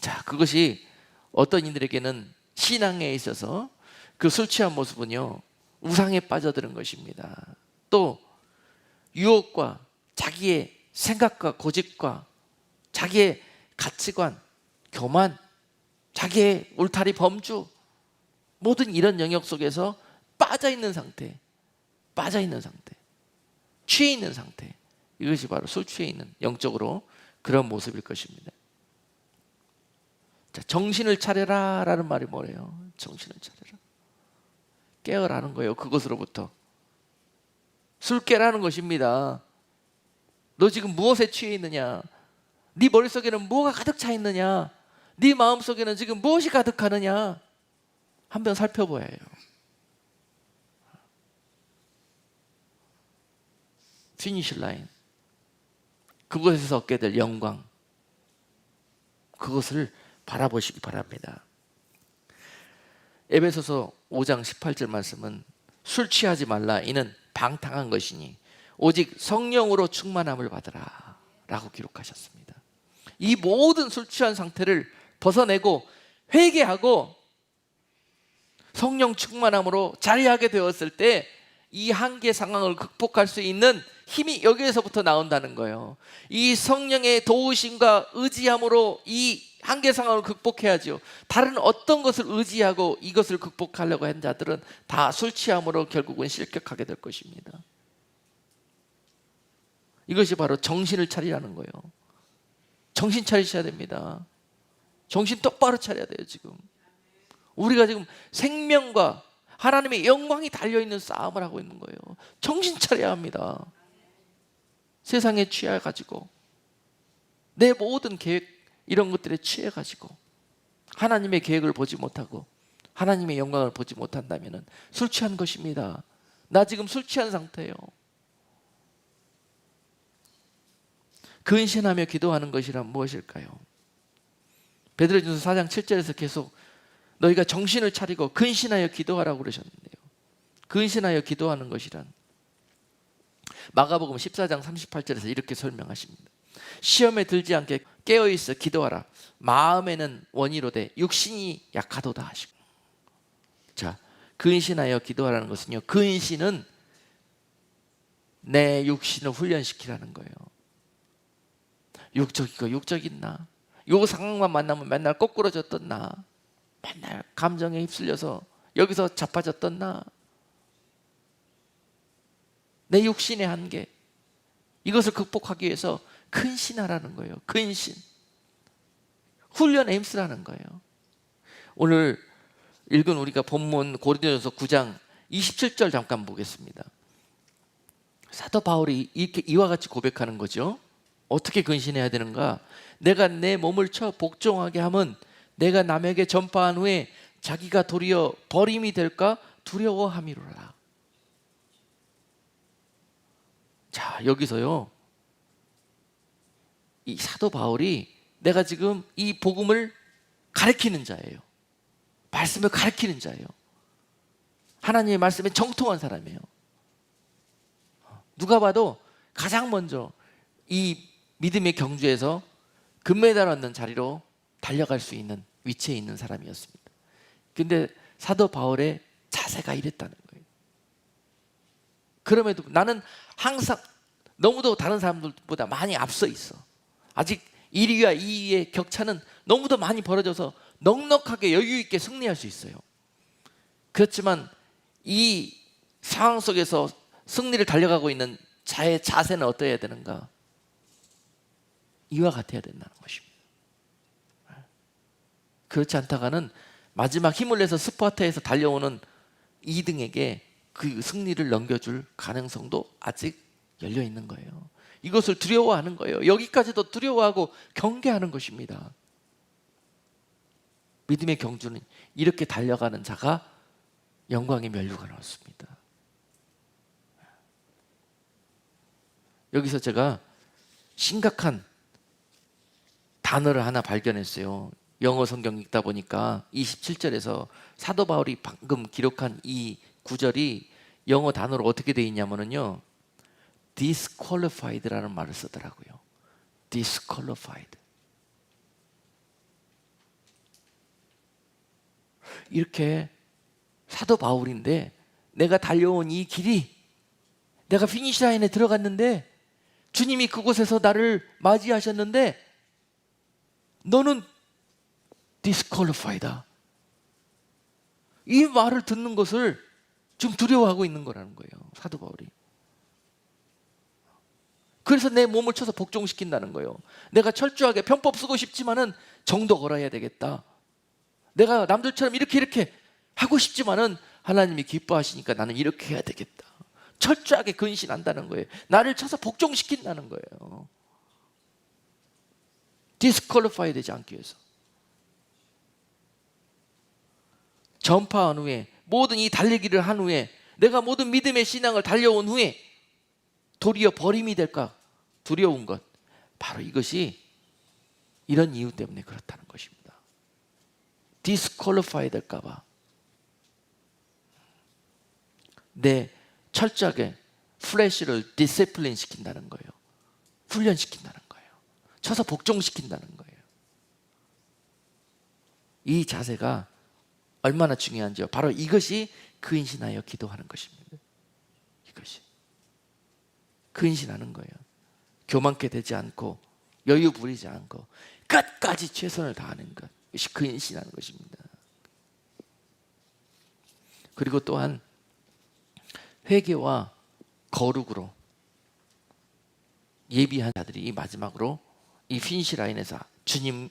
자, 그것이 어떤 이들에게는 신앙에 있어서 그 술 취한 모습은요, 우상에 빠져드는 것입니다. 또 유혹과 자기의 생각과 고집과 자기의 가치관, 교만, 자기의 울타리 범주, 모든 이런 영역 속에서 빠져있는 상태, 취해 있는 상태, 이것이 바로 술 취해 있는, 영적으로 그런 모습일 것입니다. 자, 정신을 차려라 라는 말이 뭐래요? 정신을 차려라, 깨어라는 거예요. 그것으로부터 술 깨라는 것입니다. 너 지금 무엇에 취해 있느냐? 네 머릿속에는 뭐가 가득 차 있느냐? 네 마음속에는 지금 무엇이 가득하느냐? 한번 살펴봐야 해요. 피니시 라인, 그곳에서 얻게 될 영광, 그것을 바라보시기 바랍니다. 에베소서 5장 18절 말씀은 술 취하지 말라, 이는 방탕한 것이니 오직 성령으로 충만함을 받으라 라고 기록하셨습니다. 이 모든 술 취한 상태를 벗어내고 회개하고 성령 충만함으로 자리하게 되었을 때 이 한계 상황을 극복할 수 있는 힘이 여기에서부터 나온다는 거예요. 이 성령의 도우심과 의지함으로 이 한계 상황을 극복해야죠. 다른 어떤 것을 의지하고 이것을 극복하려고 한 자들은 다 술 취함으로 결국은 실격하게 될 것입니다. 이것이 바로 정신을 차리라는 거예요. 정신 차리셔야 됩니다. 정신 똑바로 차려야 돼요. 지금 우리가 지금 생명과 하나님의 영광이 달려있는 싸움을 하고 있는 거예요. 정신 차려야 합니다. 세상에 취해가지고 내 모든 계획, 이런 것들에 취해가지고 하나님의 계획을 보지 못하고 하나님의 영광을 보지 못한다면 술 취한 것입니다. 나 지금 술 취한 상태예요. 근신하며 기도하는 것이란 무엇일까요? 베드로전서 4장 7절에서 계속 너희가 정신을 차리고 근신하여 기도하라고 그러셨는데요, 근신하여 기도하는 것이란 마가복음 14장 38절에서 이렇게 설명하십니다. 시험에 들지 않게 깨어있어 기도하라. 마음에는 원이로되 육신이 약하도다 하시고. 자, 근신하여 기도하라는 것은요, 근신은 내 육신을 훈련시키라는 거예요. 육적이고 육적 나, 요 상황만 만나면 맨날 거꾸러졌던 나, 맨날 감정에 휩쓸려서 여기서 자빠졌던 내 육신의 한계, 이것을 극복하기 위해서 근신하라는 거예요. 근신. 훈련에 힘쓰라는 거예요. 오늘 읽은 우리가 본문 고린도전서 9장 27절 잠깐 보겠습니다. 사도 바울이 이렇게 이와 같이 고백하는 거죠. 어떻게 근신해야 되는가? 내가 내 몸을 쳐 복종하게 함은 내가 남에게 전파한 후에 자기가 도리어 버림이 될까 두려워함이로라. 자, 여기서요, 이 사도 바울이 내가 지금 이 복음을 가르치는 자예요. 말씀을 가르치는 자예요. 하나님의 말씀에 정통한 사람이에요. 누가 봐도 가장 먼저 이 믿음의 경주에서 금메달 얻는 자리로 달려갈 수 있는 위치에 있는 사람이었습니다. 근데 사도 바울의 자세가 이랬다는 거예요. 그럼에도 나는 항상 너무도 다른 사람들보다 많이 앞서 있어. 아직 1위와 2위의 격차는 너무도 많이 벌어져서 넉넉하게 여유 있게 승리할 수 있어요. 그렇지만 이 상황 속에서 승리를 달려가고 있는 자의 자세는 어떠해야 되는가? 이와 같아야 된다는 것입니다. 그렇지 않다가는 마지막 힘을 내서 스파르타에서 달려오는 2등에게 그 승리를 넘겨줄 가능성도 아직 열려 있는 거예요. 이것을 두려워하는 거예요. 여기까지도 두려워하고 경계하는 것입니다. 믿음의 경주는 이렇게 달려가는 자가 영광의 면류관을 얻습니다. 여기서 제가 심각한 단어를 하나 발견했어요. 영어 성경 읽다 보니까 27절에서 사도 바울이 방금 기록한 이 구절이 영어 단어로 어떻게 되어 있냐면요, disqualified라는 말을 쓰더라고요. disqualified. 이렇게 사도 바울인데 내가 달려온 이 길이, 내가 피니시 라인에 들어갔는데 주님이 그곳에서 나를 맞이하셨는데 너는 disqualified다. 이 말을 듣는 것을 좀 두려워하고 있는 거라는 거예요, 사도 바울이. 그래서 내 몸을 쳐서 복종시킨다는 거예요. 내가 철저하게 편법 쓰고 싶지만은 정도 걸어야 되겠다. 내가 남들처럼 이렇게 하고 싶지만은 하나님이 기뻐하시니까 나는 이렇게 해야 되겠다. 철저하게 근신한다는 거예요. 나를 쳐서 복종시킨다는 거예요. 디스퀄리파이 되지 않기 위해서. 전파한 후에, 모든 이 달리기를 한 후에, 내가 모든 믿음의 신앙을 달려온 후에 도리어 버림이 될까 두려운 것, 바로 이것이 이런 이유 때문에 그렇다는 것입니다. 디스퀄리파이 될까 봐 내 철저하게 플래시를 디시플린 시킨다는 거예요. 훈련시킨다는 거예요. 쳐서 복종시킨다는 거예요. 이 자세가 얼마나 중요한지요. 바로 이것이 근신하여 기도하는 것입니다. 이것이 근신하는 거예요. 교만케 되지 않고 여유 부리지 않고 끝까지 최선을 다하는 것, 이것이 근신하는 것입니다. 그리고 또한 회개와 거룩으로 예비한 자들이 이 마지막으로 이 피니시 라인에서 주님의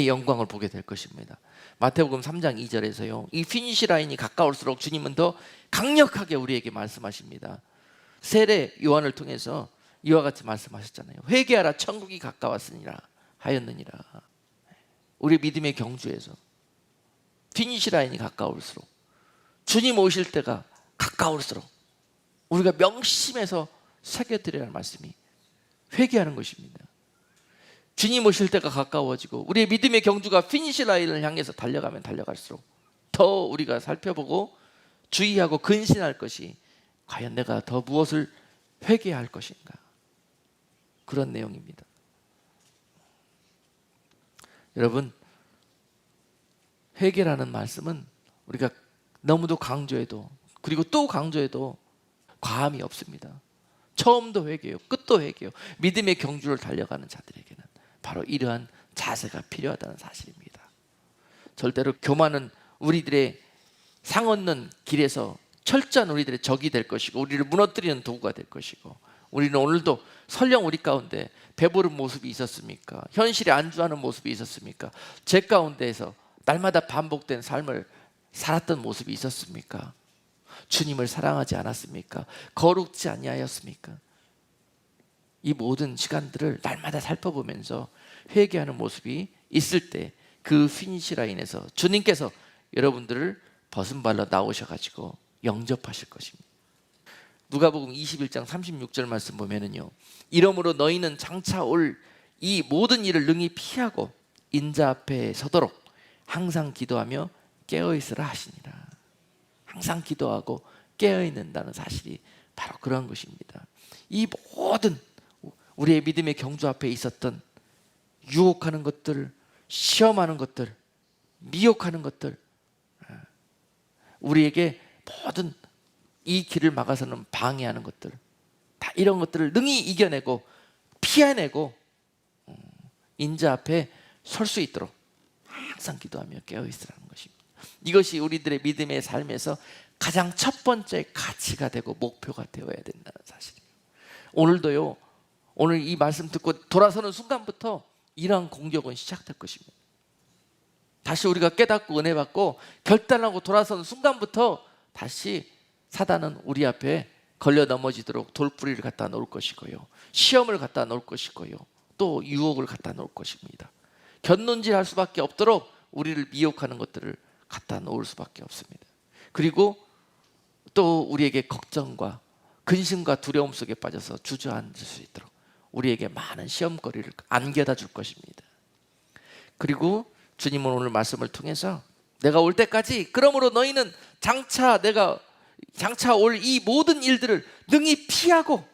영광을 보게 될 것입니다. 마태복음 3장 2절에서요, 이 피니시 라인이 가까울수록 주님은 더 강력하게 우리에게 말씀하십니다. 세례 요한을 통해서 이와 같이 말씀하셨잖아요. 회개하라, 천국이 가까웠으니라 하였느니라. 우리 믿음의 경주에서 피니시 라인이 가까울수록, 주님 오실 때가 가까울수록 우리가 명심해서 새겨드려야 할 말씀이 회개하는 것입니다. 주님 오실 때가 가까워지고 우리의 믿음의 경주가 피니시 라인을 향해서 달려가면 달려갈수록 더 우리가 살펴보고 주의하고 근신할 것이, 과연 내가 더 무엇을 회개해야 할 것인가, 그런 내용입니다. 여러분, 회개라는 말씀은 우리가 너무도 강조해도, 그리고 또 강조해도 과함이 없습니다. 처음도 회개요, 끝도 회개요. 믿음의 경주를 달려가는 자들에게는 바로 이러한 자세가 필요하다는 사실입니다. 절대로 교만은 우리들의 상 얻는 길에서 철저한 우리들의 적이 될 것이고 우리를 무너뜨리는 도구가 될 것이고, 우리는 오늘도 설령 우리 가운데 배부른 모습이 있었습니까? 현실에 안주하는 모습이 있었습니까? 제 가운데에서 날마다 반복된 삶을 살았던 모습이 있었습니까? 주님을 사랑하지 않았습니까? 거룩지 아니하였습니까? 이 모든 시간들을 날마다 살펴보면서 회개하는 모습이 있을 때 그 피니시 라인에서 주님께서 여러분들을 벗은발로 나오셔가지고 영접하실 것입니다. 누가복음 21장 36절 말씀 보면은요, 이러므로 너희는 장차 올 이 모든 일을 능히 피하고 인자 앞에 서도록 항상 기도하며 깨어있으라 하시니라. 항상 기도하고 깨어있는다는 사실이 바로 그런 것입니다. 이 모든 우리의 믿음의 경주 앞에 있었던 유혹하는 것들, 시험하는 것들, 미혹하는 것들, 우리에게 모든 이 길을 막아서는 방해하는 것들, 다 이런 것들을 능히 이겨내고 피해내고 인자 앞에 설 수 있도록 항상 기도하며 깨어있으라는 것입니다. 이것이 우리들의 믿음의 삶에서 가장 첫 번째 가치가 되고 목표가 되어야 된다는 사실이에요. 오늘도요, 오늘 이 말씀 듣고 돌아서는 순간부터 이러한 공격은 시작될 것입니다. 다시 우리가 깨닫고 은혜 받고 결단하고 돌아서는 순간부터 다시 사단은 우리 앞에 걸려 넘어지도록 돌뿌리를 갖다 놓을 것이고요, 시험을 갖다 놓을 것이고요, 또 유혹을 갖다 놓을 것입니다. 곁눈질할 수밖에 없도록 우리를 미혹하는 것들을 갖다 놓을 수밖에 없습니다. 그리고 또 우리에게 걱정과 근심과 두려움 속에 빠져서 주저앉을 수 있도록 우리에게 많은 시험거리를 안겨다 줄 것입니다. 그리고 주님은 오늘 말씀을 통해서 내가 올 때까지 그러므로 너희는 장차 올 이 모든 일들을 능히 피하고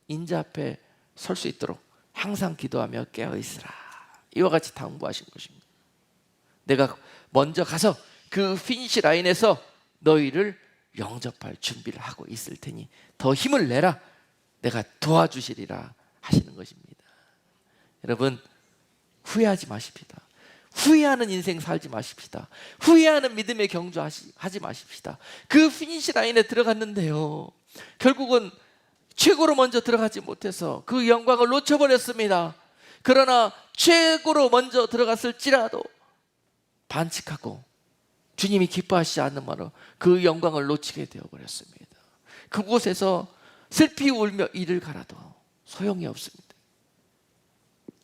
인자 앞에 설 수 있도록 항상 기도하며 깨어있으라, 이와 같이 당부하신 것입니다. 내가 먼저 가서 그 피니시 라인에서 너희를 영접할 준비를 하고 있을 테니 더 힘을 내라, 내가 도와주시리라 하시는 것입니다. 여러분, 후회하지 마십시다. 후회하는 인생 살지 마십시다. 후회하는 믿음의 경주하지 마십시다. 그 피니시 라인에 들어갔는데요, 결국은 최고로 먼저 들어가지 못해서 그 영광을 놓쳐버렸습니다. 그러나 최고로 먼저 들어갔을지라도 반칙하고 주님이 기뻐하시지 않는 바로 그 영광을 놓치게 되어버렸습니다. 그곳에서 슬피 울며 이를 갈아도 소용이 없습니다.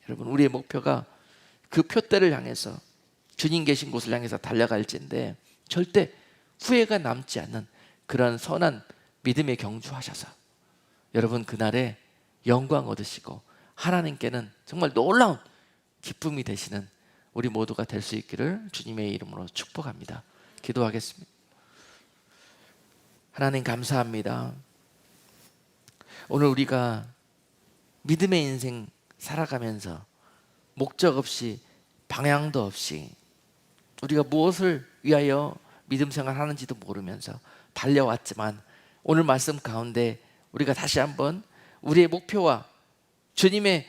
여러분, 우리의 목표가 그 표대를 향해서, 주님 계신 곳을 향해서 달려갈지인데 절대 후회가 남지 않는 그런 선한 믿음의 경주하셔서 여러분 그날에 영광 얻으시고 하나님께는 정말 놀라운 기쁨이 되시는 우리 모두가 될 수 있기를 주님의 이름으로 축복합니다. 기도하겠습니다. 하나님 감사합니다. 오늘 우리가 믿음의 인생 살아가면서 목적 없이 방향도 없이 우리가 무엇을 위하여 믿음 생활하는지도 모르면서 달려왔지만 오늘 말씀 가운데 우리가 다시 한번 우리의 목표와 주님의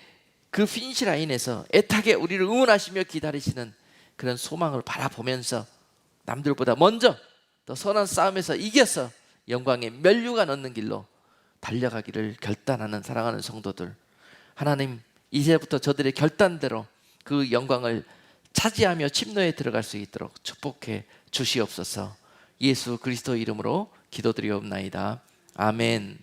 그 피니시 라인에서 애타게 우리를 응원하시며 기다리시는 그런 소망을 바라보면서 남들보다 먼저 더 선한 싸움에서 이겨서 영광의 면류관 얻는 길로 달려가기를 결단하는 사랑하는 성도들, 하나님 이제부터 저들의 결단대로 그 영광을 차지하며 침노에 들어갈 수 있도록 축복해 주시옵소서. 예수 그리스도 이름으로 기도드리옵나이다. 아멘.